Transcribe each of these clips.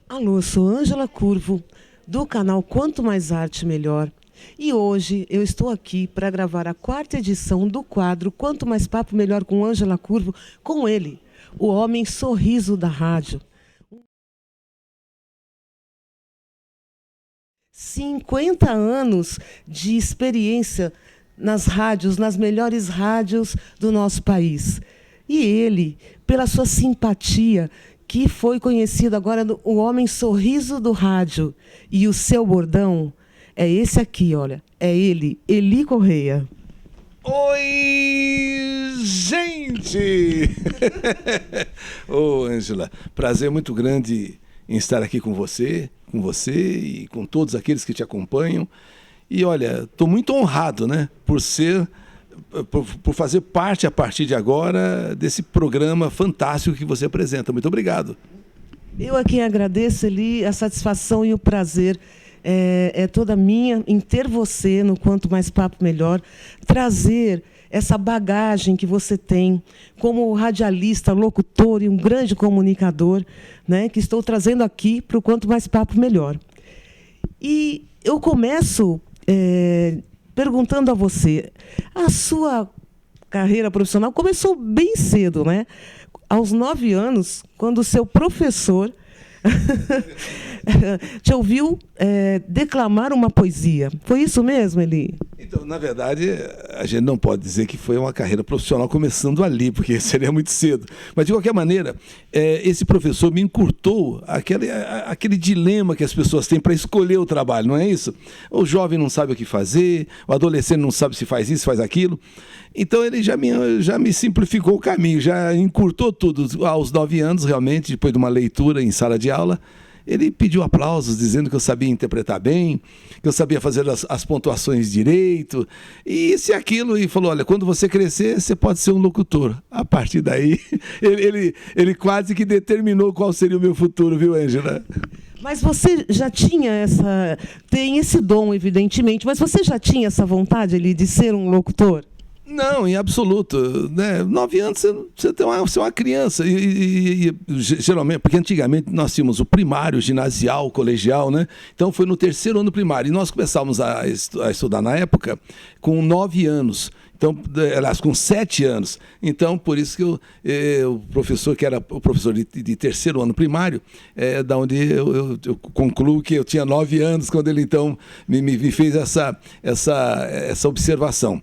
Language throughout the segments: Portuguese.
Alô, eu sou Ângela Curvo, do canal Quanto Mais Arte Melhor. E hoje eu estou aqui para gravar a 4ª edição do quadro Quanto Mais Papo Melhor com Ângela Curvo, com ele, o homem sorriso da rádio. 50 anos de experiência nas rádios, nas melhores rádios do nosso país. E ele, pela sua simpatia, que foi conhecido agora o homem sorriso do rádio. E o seu bordão é esse aqui, olha. É ele, Eli Correia. Oi, gente! Ô, Ângela, prazer muito grande em estar aqui com você e com todos aqueles que te acompanham. E olha, estou muito honrado, né, por fazer parte, a partir de agora, desse programa fantástico que você apresenta. Muito obrigado. Eu a quem agradeço, Eli, a satisfação e o prazer é toda minha em ter você no Quanto Mais Papo Melhor, trazer essa bagagem que você tem como radialista, locutor e um grande comunicador, né, que estou trazendo aqui para o Quanto Mais Papo Melhor. E eu começo perguntando a você, a sua carreira profissional começou bem cedo, né? Aos 9 anos, quando o seu professor te ouviu declamar uma poesia. Foi isso mesmo, Eli? Então, na verdade, a gente não pode dizer que foi uma carreira profissional começando ali, porque seria muito cedo. Mas, de qualquer maneira, esse professor me encurtou aquele dilema que as pessoas têm para escolher o trabalho, não é isso? O jovem não sabe o que fazer, o adolescente não sabe se faz isso, faz aquilo. Então, ele já me simplificou o caminho, já encurtou tudo. Aos 9 anos, realmente, depois de uma leitura em sala de aula, ele pediu aplausos, dizendo que eu sabia interpretar bem, que eu sabia fazer as pontuações direito, e isso e aquilo, e falou, olha, quando você crescer, você pode ser um locutor. A partir daí, ele quase que determinou qual seria o meu futuro, viu, Ângela? Mas você já tinha tem esse dom, evidentemente, mas você já tinha essa vontade, Eli, de ser um locutor? Não, em absoluto, né? 9 anos você é uma criança e geralmente, porque antigamente nós tínhamos o primário, o ginasial, o colegial, né? Então foi no 3º ano primário e nós começávamos a estudar na época com 9 anos. Então, aliás, com 7 anos. Então, por isso que o professor, que era o professor de 3º ano primário, da onde eu concluo que eu tinha 9 anos quando ele então me fez essa observação.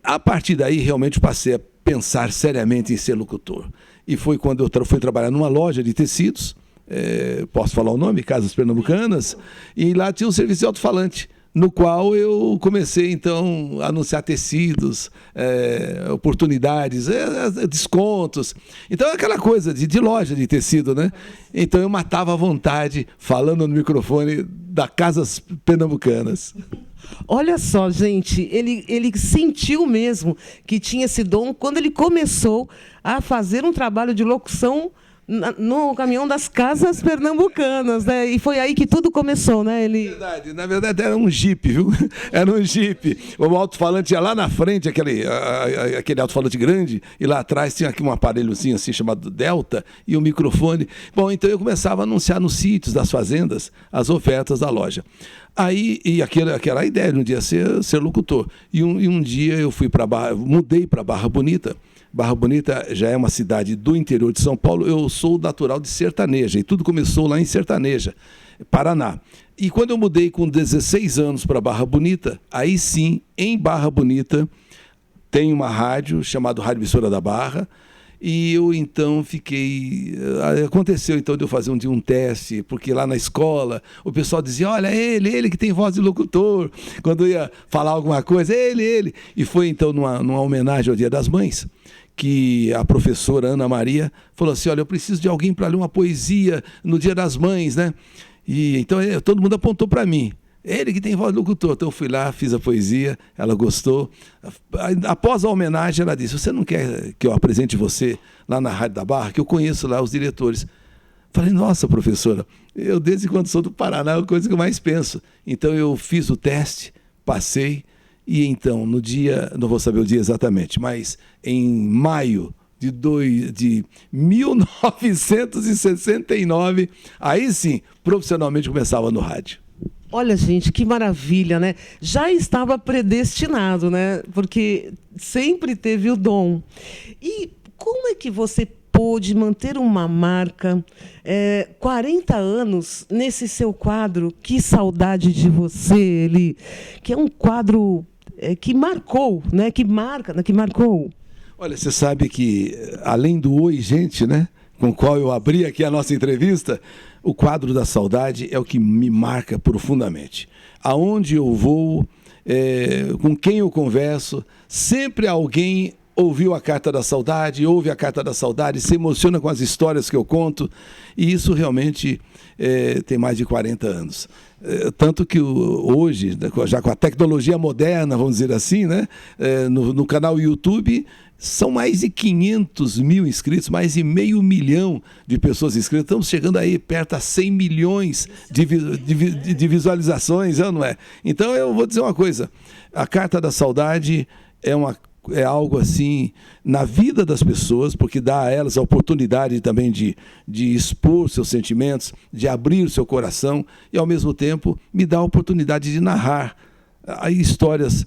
A partir daí, realmente, passei a pensar seriamente em ser locutor. E foi quando eu fui trabalhar numa loja de tecidos, posso falar o nome? Casas Pernambucanas, e lá tinha um serviço de alto-falante, no qual eu comecei, então, a anunciar tecidos, oportunidades, descontos. Então, aquela coisa de loja de tecido, né? Então, eu matava à vontade, falando no microfone da Casas Pernambucanas. Olha só, gente, ele sentiu mesmo que tinha esse dom quando ele começou a fazer um trabalho de locução no caminhão das Casas Pernambucanas, né? E foi aí que tudo começou, né? Na verdade era um Jeep, viu? Era um Jeep. O alto-falante ia lá na frente, aquele alto-falante grande, e lá atrás tinha aqui um aparelhozinho assim chamado Delta e um microfone. Bom, então eu começava a anunciar nos sítios das fazendas as ofertas da loja. Aí, aquela ideia de um dia ser locutor. E um dia eu mudei para Barra Bonita. Barra Bonita já é uma cidade do interior de São Paulo. Eu sou natural de Sertaneja e tudo começou lá em Sertaneja, Paraná. E quando eu mudei com 16 anos para Barra Bonita, aí sim, em Barra Bonita, tem uma rádio chamada Rádio Emissora da Barra. E eu então aconteceu então de eu fazer um teste, porque lá na escola o pessoal dizia, olha, ele que tem voz de locutor, quando eu ia falar alguma coisa, ele. E foi então numa homenagem ao Dia das Mães, que a professora Ana Maria falou assim, olha, eu preciso de alguém para ler uma poesia no Dia das Mães, né? E então todo mundo apontou para mim. Ele que tem voz de locutor. Então eu fui lá, fiz a poesia, ela gostou. Após a homenagem, ela disse: você não quer que eu apresente você lá na Rádio da Barra, que eu conheço lá os diretores? Falei: nossa, professora, eu desde quando sou do Paraná, é a coisa que eu mais penso. Então eu fiz o teste, passei, e então, no dia, não vou saber o dia exatamente, mas em maio de 1969, aí sim, profissionalmente começava no rádio. Olha, gente, que maravilha, né? Já estava predestinado, né? Porque sempre teve o dom. E como é que você pôde manter uma marca 40 anos nesse seu quadro? Que saudade de você, Eli. Que é um quadro que marcou, né? Que marcou. Olha, você sabe que, além do Oi, gente, né? Com o qual eu abri aqui a nossa entrevista, o quadro da saudade é o que me marca profundamente. Aonde eu vou, com quem eu converso, sempre alguém ouviu a Carta da Saudade, ouve a Carta da Saudade, se emociona com as histórias que eu conto, e isso realmente tem mais de 40 anos. Tanto que hoje, já com a tecnologia moderna, vamos dizer assim, né, no canal YouTube, são mais de 500 mil inscritos, mais de 500 mil de pessoas inscritas. Estamos chegando aí perto a 100 milhões de visualizações, não é? Então eu vou dizer uma coisa: a Carta da Saudade é algo assim na vida das pessoas, porque dá a elas a oportunidade também de expor seus sentimentos, de abrir o seu coração, e ao mesmo tempo me dá a oportunidade de narrar histórias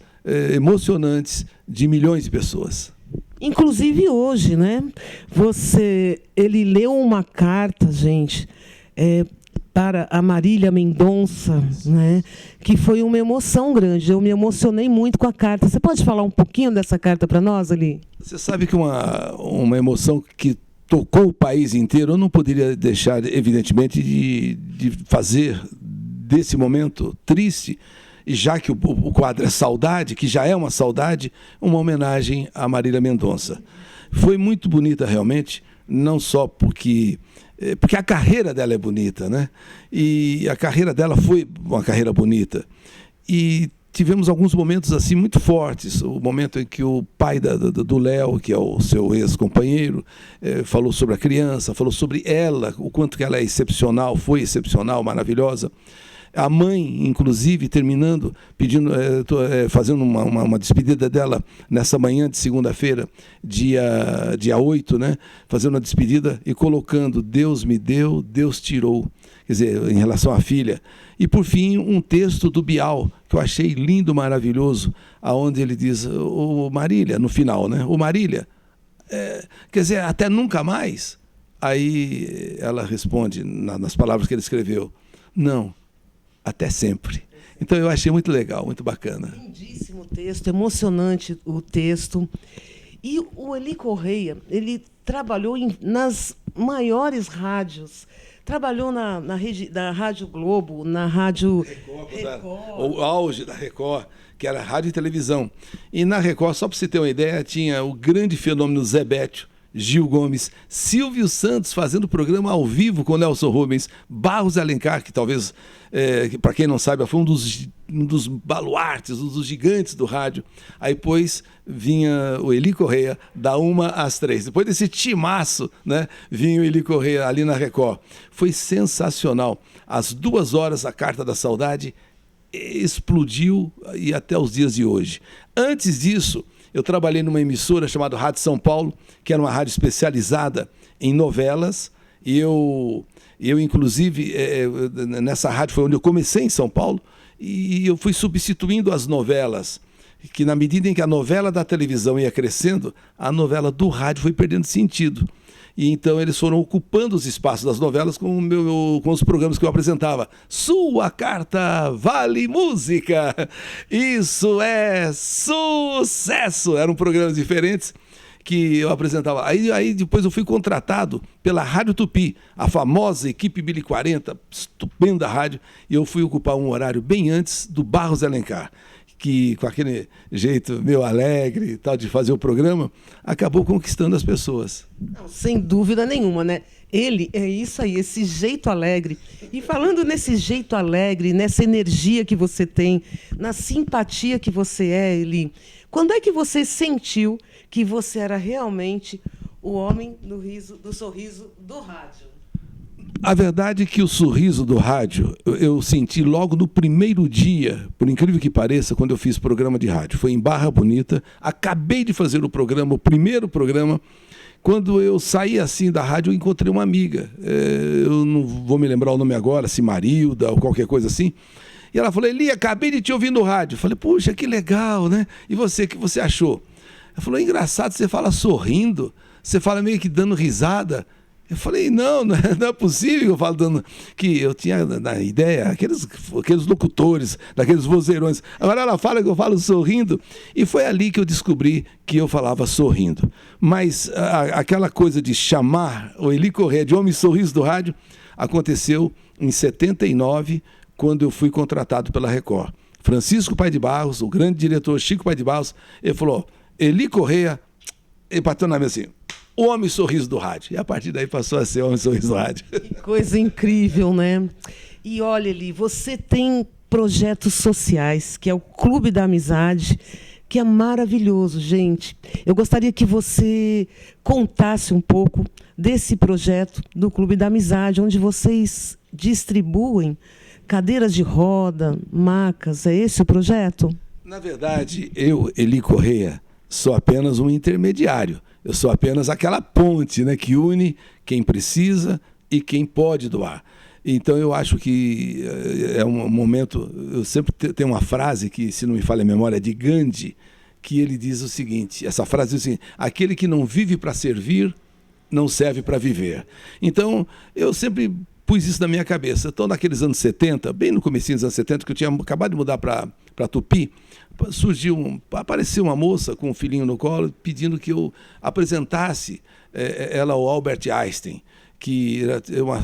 emocionantes de milhões de pessoas. Inclusive hoje, né? Ele leu uma carta, gente, para a Marília Mendonça, né? Que foi uma emoção grande. Eu me emocionei muito com a carta. Você pode falar um pouquinho dessa carta para nós, Ali? Você sabe que uma emoção que tocou o país inteiro, eu não poderia deixar, evidentemente, de fazer desse momento triste, e já que o quadro é saudade, que já é uma saudade, uma homenagem a Marília Mendonça. Foi muito bonita realmente, não só porque a carreira dela é bonita, né? E a carreira dela foi uma carreira bonita. E tivemos alguns momentos assim muito fortes. O momento em que o pai do Léo, que é o seu ex-companheiro, falou sobre a criança, falou sobre ela, o quanto que ela é excepcional, foi excepcional, maravilhosa. A mãe, inclusive, terminando, fazendo uma despedida dela nessa manhã de segunda-feira, dia 8, né? Fazendo uma despedida e colocando: Deus me deu, Deus tirou. Quer dizer, em relação à filha. E, por fim, um texto do Bial, que eu achei lindo, maravilhoso, aonde ele diz: ô Marília, no final, né? Ô Marília, quer dizer, até nunca mais? Aí ela responde, nas palavras que ele escreveu: não, até sempre. Então eu achei muito legal, muito bacana. Lindíssimo texto, emocionante o texto. E o Eli Correia, ele trabalhou nas maiores rádios. Trabalhou na rede da Rádio Globo, na Rádio Record. O auge da Record, que era rádio e televisão. E na Record, só para você ter uma ideia, tinha o grande fenômeno Zé Bétio, Gil Gomes, Silvio Santos fazendo programa ao vivo com Nelson Rubens, Barros Alencar, que talvez, para quem não saiba, foi um dos baluartes, um dos gigantes do rádio. Aí depois vinha o Eli Correia, da 1 às 3. Depois desse timaço, né, vinha o Eli Correia ali na Record. Foi sensacional. Às 2 horas, a Carta da Saudade explodiu e até os dias de hoje. Antes disso, eu trabalhei numa emissora chamada Rádio São Paulo, que era uma rádio especializada em novelas, e eu inclusive, nessa rádio foi onde eu comecei em São Paulo, e eu fui substituindo as novelas, que na medida em que a novela da televisão ia crescendo, a novela do rádio foi perdendo sentido. E então eles foram ocupando os espaços das novelas com os programas que eu apresentava. Sua Carta Vale Música! Isso é sucesso! Eram programas diferentes que eu apresentava. Aí depois eu fui contratado pela Rádio Tupi, a famosa equipe 1040, estupenda rádio, e eu fui ocupar um horário bem antes do Barros Alencar, que com aquele jeito meio alegre e tal de fazer o programa, acabou conquistando as pessoas. Não, sem dúvida nenhuma, né? Ele é isso aí, esse jeito alegre. E falando nesse jeito alegre, nessa energia que você tem, na simpatia que você é, Eli, quando é que você sentiu que você era realmente o homem do sorriso do rádio? A verdade é que o sorriso do rádio eu senti logo no primeiro dia, por incrível que pareça, quando eu fiz programa de rádio. Foi em Barra Bonita, acabei de fazer o primeiro programa. Quando eu saí assim da rádio, eu encontrei uma amiga. Eu não vou me lembrar o nome agora, se Marilda ou qualquer coisa assim. E ela falou: Eli, acabei de te ouvir no rádio. Eu falei: puxa, que legal, né? E você, o que você achou? Ela falou: é engraçado, você fala sorrindo, você fala meio que dando risada. Eu falei: não é possível. Eu falo dando, que eu tinha na ideia aqueles locutores, daqueles vozeirões. Agora ela fala que eu falo sorrindo, e foi ali que eu descobri que eu falava sorrindo. Mas aquela coisa de chamar o Eli Corrêa de homem sorriso do rádio aconteceu em 79, quando eu fui contratado pela Record. Francisco Pai de Barros, o grande diretor Chico Pai de Barros, ele falou: Eli Corrêa, ele bateu na mesa assim: o homem sorriso do rádio. E a partir daí passou a ser o homem sorriso do rádio. Que coisa incrível, né? E olha, Eli, você tem projetos sociais, que é o Clube da Amizade, que é maravilhoso, gente. Eu gostaria que você contasse um pouco desse projeto do Clube da Amizade, onde vocês distribuem cadeiras de roda, macas. É esse o projeto? Na verdade, eu, Eli Corrêa, sou apenas um intermediário. Eu sou apenas aquela ponte, né, que une quem precisa e quem pode doar. Então, eu acho que é um momento... Eu sempre tenho uma frase que, se não me falha a memória, é de Gandhi, que ele diz o seguinte, essa frase diz assim: aquele que não vive para servir, não serve para viver. Então, eu sempre pus isso na minha cabeça. Então, naqueles anos 70, bem no comecinho dos anos 70, que eu tinha acabado de mudar para Tupi, apareceu uma moça com um filhinho no colo pedindo que eu apresentasse ela ao Albert Einstein, que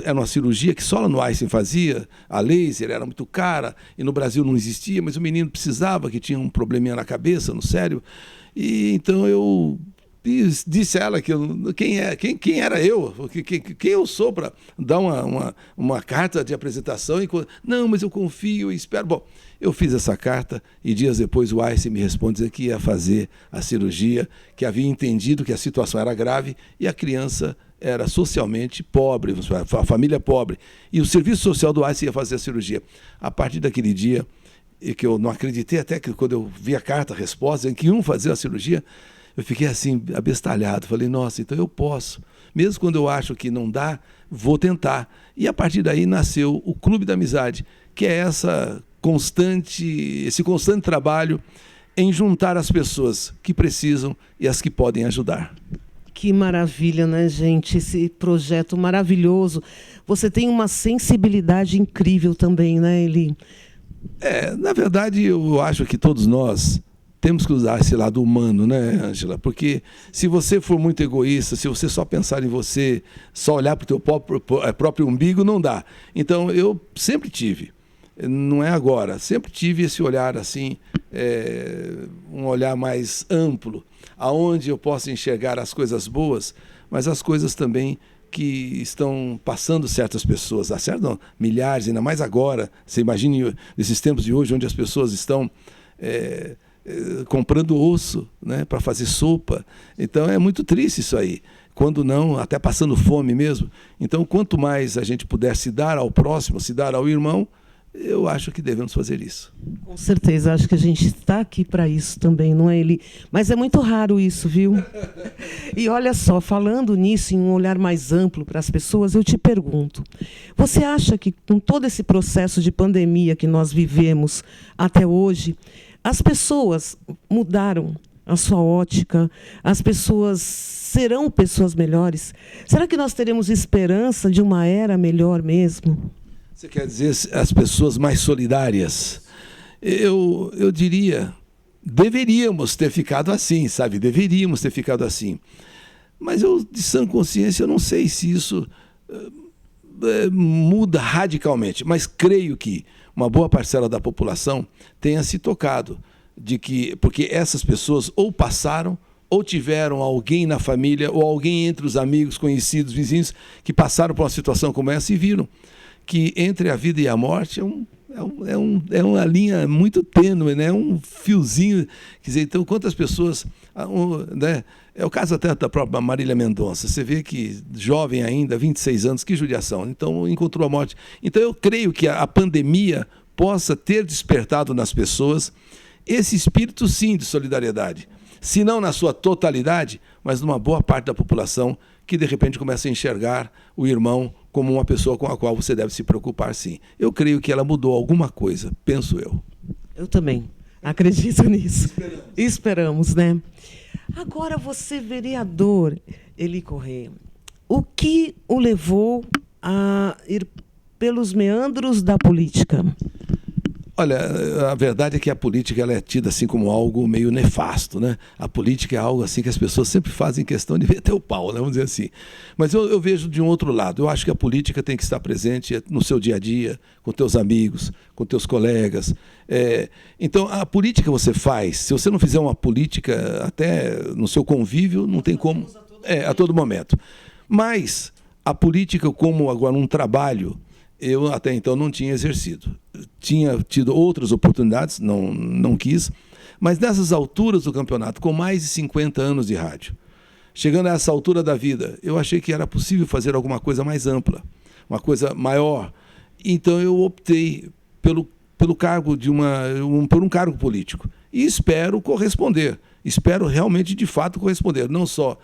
era uma cirurgia que só lá no Einstein fazia, a laser era muito cara e no Brasil não existia, mas o menino precisava, que tinha um probleminha na cabeça, no cérebro, e então eu disse a ela que quem era eu, quem eu sou para dar uma carta de apresentação. Não, mas eu confio e espero. Bom, eu fiz essa carta e dias depois o Einstein me responde dizendo que ia fazer a cirurgia, que havia entendido que a situação era grave e a criança era socialmente pobre, a família pobre, e o serviço social do Einstein ia fazer a cirurgia. A partir daquele dia, e que eu não acreditei, até que quando eu vi a carta, a resposta, em que iam fazer a cirurgia, eu fiquei assim, abestalhado. Falei: nossa, então eu posso. Mesmo quando eu acho que não dá, vou tentar. E a partir daí nasceu o Clube da Amizade, que é esse constante trabalho em juntar as pessoas que precisam e as que podem ajudar. Que maravilha, né, gente? Esse projeto maravilhoso. Você tem uma sensibilidade incrível também, né, Eli? Na verdade, eu acho que todos nós temos que usar esse lado humano, né, Ângela? Porque se você for muito egoísta, se você só pensar em você, só olhar para o teu próprio umbigo, não dá. Então, eu sempre tive, não é agora, sempre tive esse olhar assim, um olhar mais amplo, aonde eu posso enxergar as coisas boas, mas as coisas também que estão passando certas pessoas, milhares, ainda mais agora. Você imagine nesses tempos de hoje, onde as pessoas estão comprando osso, né, para fazer sopa. Então é muito triste isso aí, quando não, até passando fome mesmo. Então, quanto mais a gente puder se dar ao próximo, se dar ao irmão, eu acho que devemos fazer isso. Com certeza, acho que a gente está aqui para isso também, não é, Eli? Mas é muito raro isso, viu? E olha só, falando nisso, em um olhar mais amplo para as pessoas, eu te pergunto, você acha que com todo esse processo de pandemia que nós vivemos até hoje, as pessoas mudaram a sua ótica, as pessoas serão pessoas melhores? Será que nós teremos esperança de uma era melhor mesmo? Você quer dizer as pessoas mais solidárias? Eu diria, deveríamos ter ficado assim, sabe? Deveríamos ter ficado assim. Mas eu, de sã consciência, eu não sei se isso muda radicalmente, mas creio que uma boa parcela da população tenha se tocado de que, porque essas pessoas ou passaram, ou tiveram alguém na família, ou alguém entre os amigos, conhecidos, vizinhos, que passaram por uma situação como essa e viram que entre a vida e a morte é uma linha muito tênue, né? Um fiozinho. Quer dizer, então, quantas pessoas... né? É o caso até da própria Marília Mendonça. Você vê que, jovem ainda, 26 anos, que judiação. Então, encontrou a morte. Então, eu creio que a pandemia possa ter despertado nas pessoas esse espírito, sim, de solidariedade. Se não na sua totalidade, mas numa boa parte da população que, de repente, começa a enxergar o irmão como uma pessoa com a qual você deve se preocupar, sim. Eu creio que ela mudou alguma coisa, penso eu. Eu também acredito nisso. Esperamos, né? Agora, você, vereador Eli Corrêa, o que o levou a ir pelos meandros da política? Olha, a verdade é que a política ela é tida assim como algo meio nefasto, né? A política é algo assim que as pessoas sempre fazem questão de meter o pau, né? Vamos dizer assim. Mas eu vejo de um outro lado. Eu acho que a política tem que estar presente no seu dia a dia, com teus amigos, com teus colegas. Então, a política você faz. Se você não fizer uma política até no seu convívio, não tem como. A todo momento. Mas a política como agora um trabalho, eu até então não tinha exercido. Tinha tido outras oportunidades, não quis, mas nessas alturas do campeonato, com mais de 50 anos de rádio, chegando a essa altura da vida, eu achei que era possível fazer alguma coisa mais ampla, uma coisa maior. Então eu optei pelo cargo por um cargo político. E espero corresponder, espero realmente de fato corresponder, não só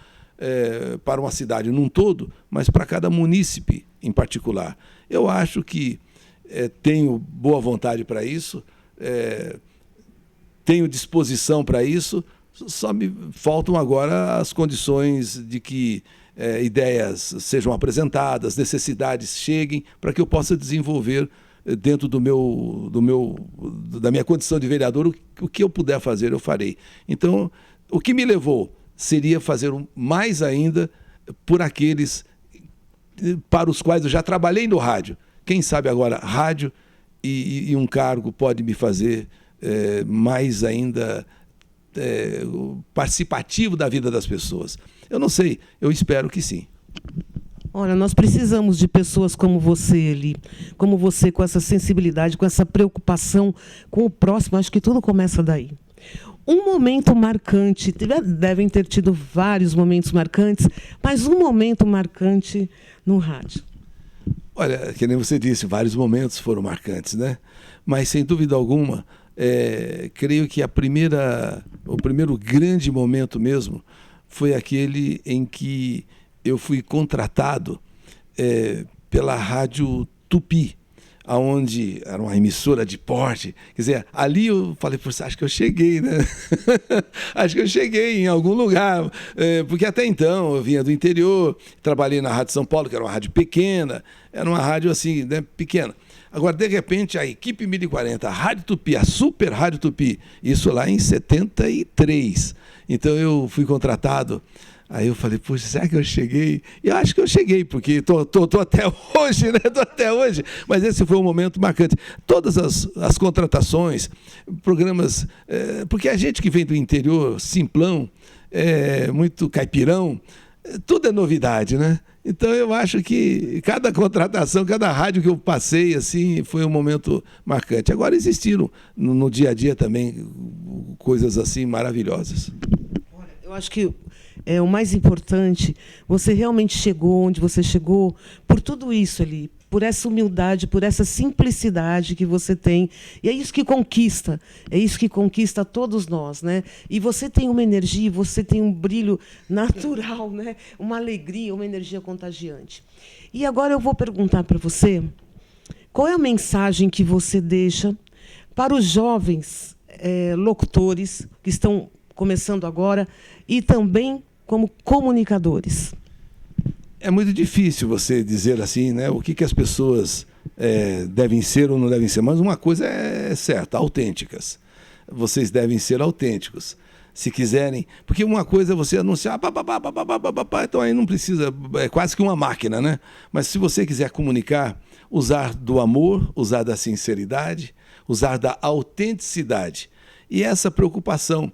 para uma cidade num todo, mas para cada munícipe em particular. Eu acho que tenho boa vontade para isso, tenho disposição para isso, só me faltam agora as condições de que ideias sejam apresentadas, necessidades cheguem, para que eu possa desenvolver dentro da minha condição de vereador, o que eu puder fazer, eu farei. Então, o que me levou seria fazer mais ainda por aqueles para os quais eu já trabalhei no rádio. Quem sabe agora, rádio e um cargo pode me fazer mais ainda participativo da vida das pessoas. Eu não sei, eu espero que sim. Olha, nós precisamos de pessoas como você, Eli, como você, com essa sensibilidade, com essa preocupação com o próximo. Acho que tudo começa daí. Um momento marcante, devem ter tido vários momentos marcantes, mas um momento marcante no rádio. Olha, que nem você disse, vários momentos foram marcantes, né? Mas, sem dúvida alguma, creio que o primeiro grande momento mesmo foi aquele em que eu fui contratado pela Rádio Tupi, onde era uma emissora de porte. Quer dizer, ali eu falei, acho que eu cheguei, né? Acho que eu cheguei em algum lugar, porque até então eu vinha do interior, trabalhei na Rádio São Paulo, que era uma rádio pequena, era uma rádio assim, né, pequena. Agora, de repente, a equipe 1040, a Rádio Tupi, a Super Rádio Tupi, isso lá em 73. Então eu fui contratado. Aí eu falei, poxa, será que eu cheguei? E eu acho que eu cheguei, porque tô até hoje, né? Tô até hoje. Mas esse foi um momento marcante. Todas as contratações, programas... porque a gente que vem do interior, simplão, muito caipirão, tudo é novidade, né? Então eu acho que cada contratação, cada rádio que eu passei, assim, foi um momento marcante. Agora existiram no dia a dia também coisas assim maravilhosas. Eu acho que o mais importante, você realmente chegou onde você chegou por tudo isso ali, por essa humildade, por essa simplicidade que você tem. E é isso que conquista todos nós, né? E você tem uma energia, você tem um brilho natural, né? Uma alegria, uma energia contagiante. E agora eu vou perguntar para você, qual é a mensagem que você deixa para os jovens locutores que estão começando agora e também como comunicadores? É muito difícil você dizer assim, né, o que as pessoas devem ser ou não devem ser, mas uma coisa é certa, autênticas. Vocês devem ser autênticos. Se quiserem, porque uma coisa é você anunciar, então aí não precisa, é quase que uma máquina, né? Mas se você quiser comunicar, usar do amor, usar da sinceridade, usar da autenticidade. e essa preocupação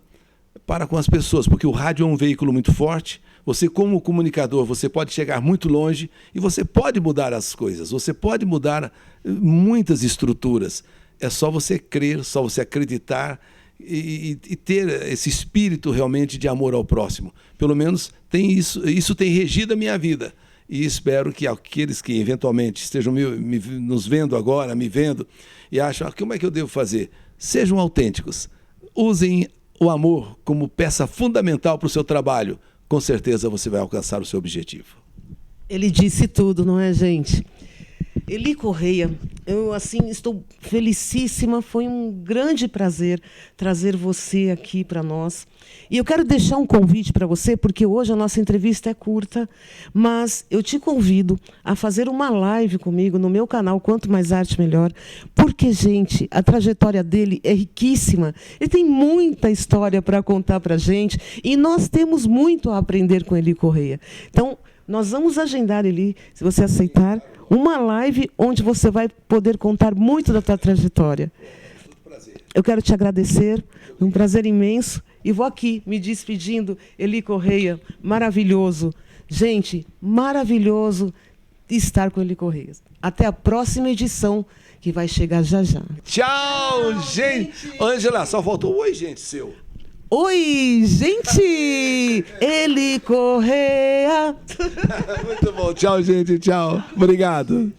para com as pessoas, porque o rádio é um veículo muito forte. Você, como comunicador, você pode chegar muito longe e você pode mudar as coisas, você pode mudar muitas estruturas. É só você crer, só você acreditar e ter esse espírito realmente de amor ao próximo. Pelo menos isso tem regido a minha vida. E espero que aqueles que eventualmente estejam nos vendo agora, me vendo, e acham, como é que eu devo fazer? Sejam autênticos. Usem o amor como peça fundamental para o seu trabalho. Com certeza você vai alcançar o seu objetivo. Ele disse tudo, não é, gente? Eli Correia, eu assim estou felicíssima, foi um grande prazer trazer você aqui para nós. E eu quero deixar um convite para você, porque hoje a nossa entrevista é curta, mas eu te convido a fazer uma live comigo no meu canal Quanto Mais Arte Melhor, porque, gente, a trajetória dele é riquíssima, ele tem muita história para contar para a gente, e nós temos muito a aprender com Eli Correia. Então, nós vamos agendar, Eli, se você aceitar, uma live onde você vai poder contar muito da tua trajetória. Eu quero te agradecer, um prazer imenso. E vou aqui me despedindo, Eli Correia, maravilhoso. Gente, maravilhoso estar com Eli Correia. Até a próxima edição, que vai chegar já já. Tchau, gente! Ângela, só faltou oi, gente, seu. Oi, gente! Eli Correia. Muito bom. Tchau, gente. Tchau. Obrigado.